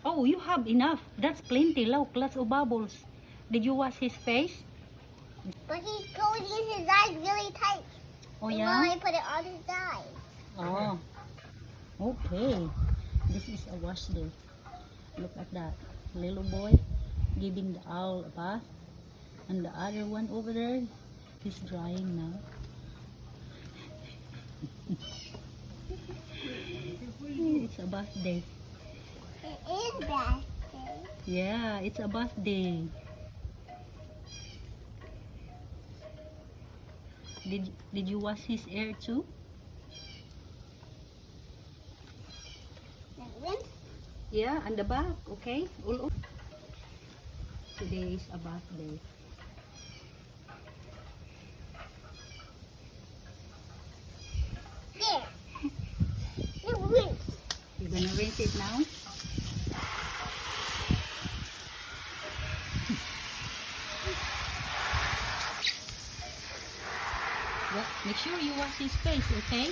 Oh, you have enough. That's plenty. Look, lots of bubbles. Did you wash his face? But he's going to use his eyes really tight. Oh, While yeah? I put it on his eyes. Oh, okay. This is a wash day. Look at that. Little boy giving the owl a bath. And the other one over there, he's drying now. It's a bath day. It is bath day. Yeah, it's a bath day. Did you wash his hair too? Rinse. Yeah, and the back, okay? All over. Today is a bath day. There. Now rinse. You're gonna rinse it now? Well, make sure you wash his face, okay?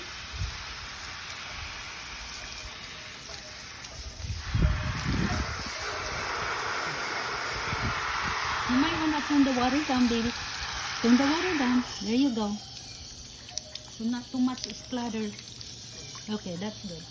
You might want to turn the water down, baby. Turn the water down. There you go. So not too much splatter. Okay, that's good.